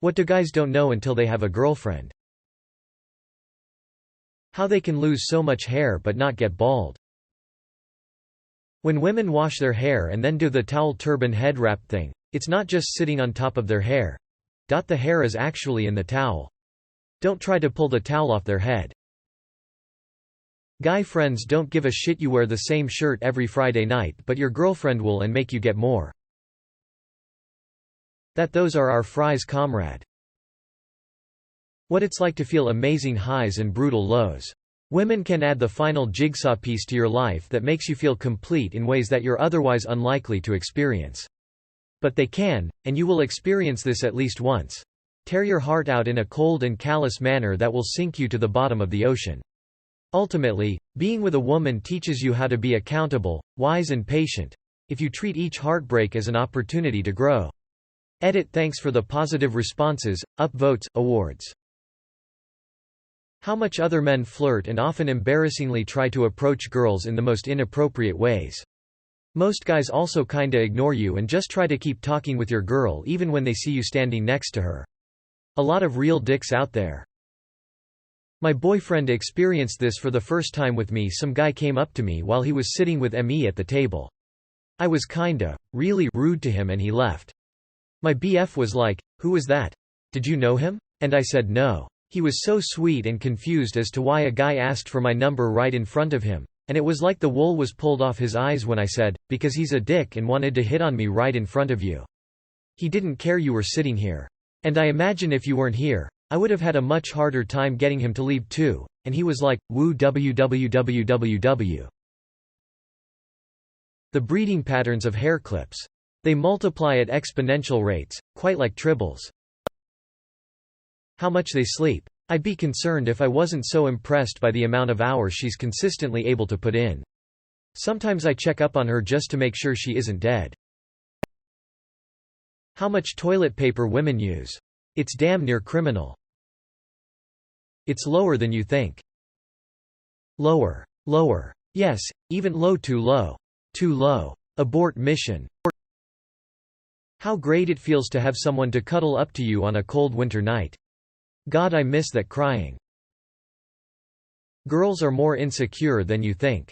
What do guys don't know until they have a girlfriend? How they can lose so much hair but not get bald. When women wash their hair and then do the towel turban head wrap thing, it's not just sitting on top of their hair. The hair is actually in the towel. Don't try to pull the towel off their head. Guy friends don't give a shit you wear the same shirt every Friday night, but your girlfriend will and make you get more. Those are our fries, comrade. What it's like to feel amazing highs and brutal lows. Women can add the final jigsaw piece to your life that makes you feel complete in ways that you're otherwise unlikely to experience. But they can, and you will experience this at least once. Tear your heart out in a cold and callous manner that will sink you to the bottom of the ocean. Ultimately, being with a woman teaches you how to be accountable, wise and patient, if you treat each heartbreak as an opportunity to grow. Thanks for the positive responses, upvotes, awards. How much other men flirt and often embarrassingly try to approach girls in the most inappropriate ways. Most guys also kinda ignore you and just try to keep talking with your girl even when they see you standing next to her. A lot of real dicks out there. My boyfriend experienced this for the first time with me. Some guy came up to me while he was sitting with me at the table. I was kinda, really rude to him and he left. My BF was like, "Who was that? Did you know him?" And I said no. He was so sweet and confused as to why a guy asked for my number right in front of him, and it was like the wool was pulled off his eyes when I said, "Because he's a dick and wanted to hit on me right in front of you. He didn't care you were sitting here. And I imagine if you weren't here, I would have had a much harder time getting him to leave too." And he was like, "Woo www." The breeding patterns of hair clips. They multiply at exponential rates, quite like tribbles. How much they sleep. I'd be concerned if I wasn't so impressed by the amount of hours she's consistently able to put in. Sometimes I check up on her just to make sure she isn't dead. How much toilet paper women use. It's damn near criminal. It's lower than you think. Lower. Lower. Yes, even low. Too low. Too low. Abort mission. How great it feels to have someone to cuddle up to you on a cold winter night. God, I miss that crying. Girls are more insecure than you think.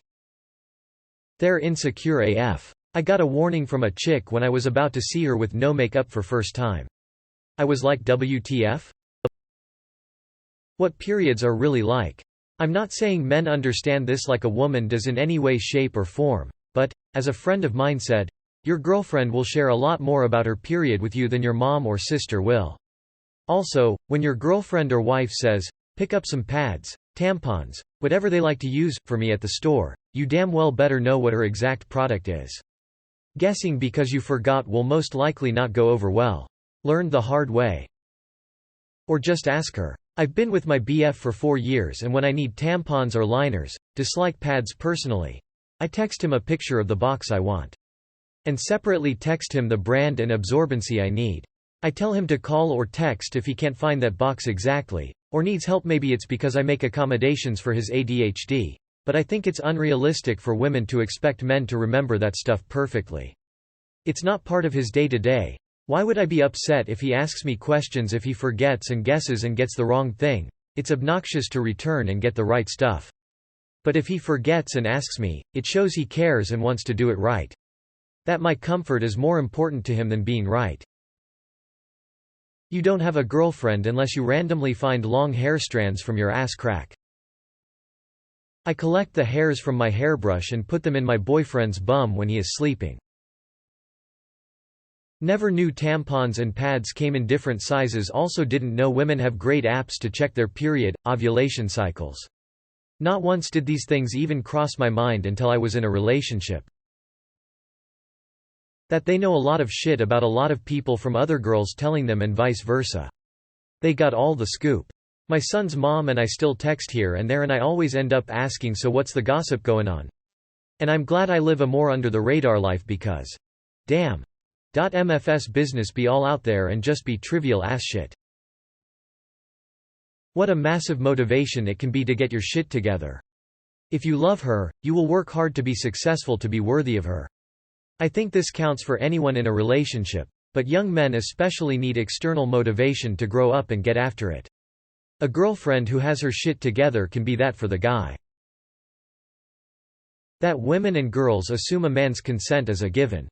They're insecure AF. I got a warning from a chick when I was about to see her with no makeup for first time. I was like, WTF? What periods are really like. I'm not saying men understand this like a woman does in any way, shape or form, but, as a friend of mine said, your girlfriend will share a lot more about her period with you than your mom or sister will. Also, when your girlfriend or wife says, "Pick up some pads, tampons, whatever they like to use, for me at the store," you damn well better know what her exact product is. Guessing because you forgot will most likely not go over well. Learn the hard way. Or just ask her. I've been with my BF for 4 years and when I need tampons or liners, dislike pads personally, I text him a picture of the box I want. And separately text him the brand and absorbency I need. I tell him to call or text if he can't find that box exactly, or needs help. Maybe it's because I make accommodations for his ADHD, but I think it's unrealistic for women to expect men to remember that stuff perfectly. It's not part of his day-to-day. Why would I be upset if he asks me questions if he forgets and guesses and gets the wrong thing? It's obnoxious to return and get the right stuff. But if he forgets and asks me, it shows he cares and wants to do it right. That my comfort is more important to him than being right. You don't have a girlfriend unless you randomly find long hair strands from your ass crack. I collect the hairs from my hairbrush and put them in my boyfriend's bum when he is sleeping. Never knew tampons and pads came in different sizes. Also didn't know women have great apps to check their period, ovulation cycles. Not once did these things even cross my mind until I was in a relationship. That they know a lot of shit about a lot of people from other girls telling them and vice versa. They got all the scoop. My son's mom and I still text here and there and I always end up asking, so what's the gossip going on? And I'm glad I live a more under the radar life because damn. MFS business be all out there and just be trivial ass shit. What a massive motivation it can be to get your shit together. If you love her, you will work hard to be successful to be worthy of her. I think this counts for anyone in a relationship, but young men especially need external motivation to grow up and get after it. A girlfriend who has her shit together can be that for the guy. That women and girls assume a man's consent as a given.